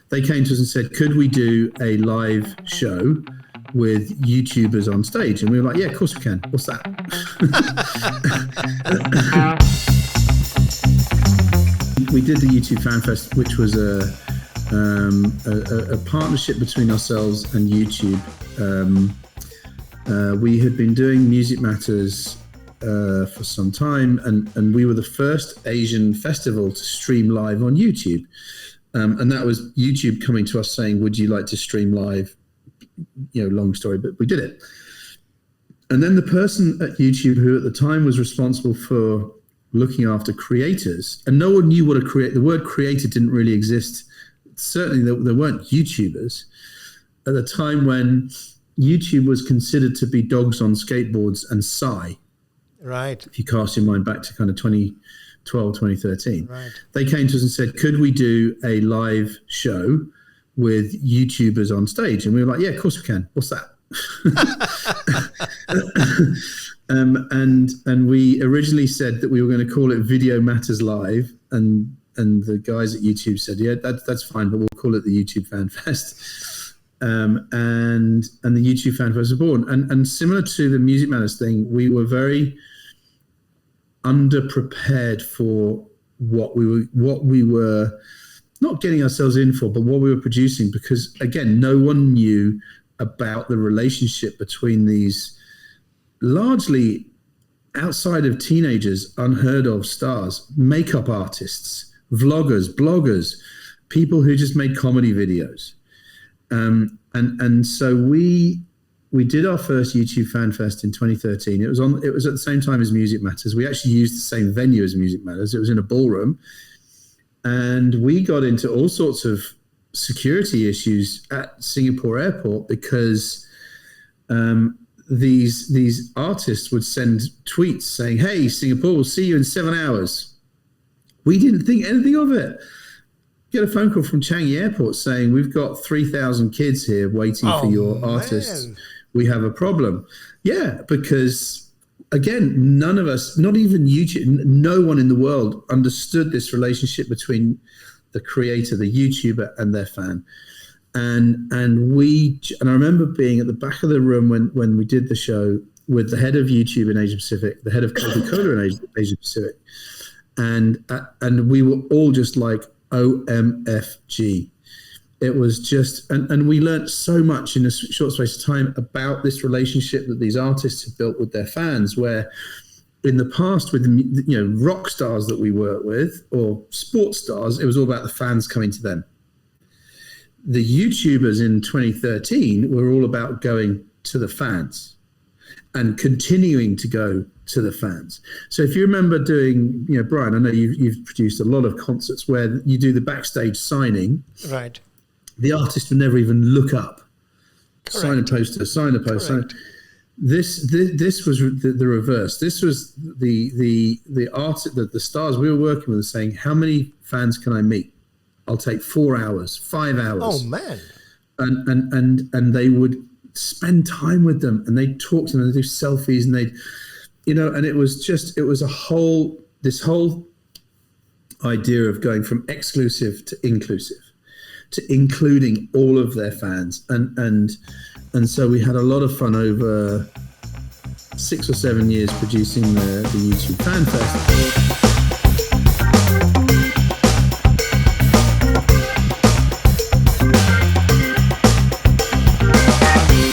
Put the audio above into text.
They came to us and said, could we do a live show with YouTubers on stage? And we were like, yeah, of course we can. What's that? We did the YouTube Fan Fest, which was a partnership between ourselves and YouTube. We had been doing Music Matters for some time, and we were the first Asian festival to stream live on YouTube. And that was YouTube coming to us saying, would you like to stream live? Long story, but we did it. And then the person at YouTube who at the time was responsible for looking after creators, and no one knew what the word creator didn't really exist. Certainly there weren't YouTubers at the time when YouTube was considered to be dogs on skateboards and Psy. Right. If you cast your mind back to kind of 2012, 2013. Right. They came to us and said, could we do a live show with YouTubers on stage? And we were like, yeah, of course we can. What's that? And we originally said that we were going to call it Video Matters Live, and the guys at YouTube said, yeah, that's fine, but we'll call it the YouTube Fan Fest. And the YouTube Fan Fest was born. And similar to the Music Matters thing, we were very underprepared for what we were not getting ourselves in for, but what we were producing, because again, no one knew about the relationship between these largely outside of teenagers, unheard of stars, makeup artists, vloggers, bloggers, people who just made comedy videos. And so we did our first YouTube Fan Fest in 2013. It was at the same time as Music Matters. We actually used the same venue as Music Matters. It was in a ballroom. And we got into all sorts of security issues at Singapore airport because these artists would send tweets saying, hey, Singapore, we'll see you in 7 hours. We didn't think anything of it. Get a phone call from Changi Airport saying, we've got 3,000 kids here waiting for your artists. We have a problem. Yeah, because again, none of us, not even YouTube, no one in the world understood this relationship between the creator, the YouTuber, and their fan. And I remember being at the back of the room when we did the show with the head of YouTube in Asia Pacific, the head of Coca-Cola in Asia Pacific, and we were all just like, OMFG. It was just, and we learned so much in a short space of time about this relationship that these artists have built with their fans, where in the past with rock stars that we work with or sports stars, it was all about the fans coming to them. The YouTubers in 2013 were all about going to the fans and continuing to go to the fans. So if you remember doing, Brian, I know you've produced a lot of concerts where you do the backstage signing. Right. The artist would never even look up. Correct. Sign a poster, sign a poster. This was the reverse. This was the artist, the stars we were working with saying, how many fans can I meet? I'll take 4 hours, 5 hours. Oh man. And they would spend time with them, and they'd talk to them, and they'd do selfies, and they'd, and it was this whole idea of going from exclusive to inclusive, to including all of their fans. And so we had a lot of fun over 6 or 7 years producing the YouTube Fan Fest.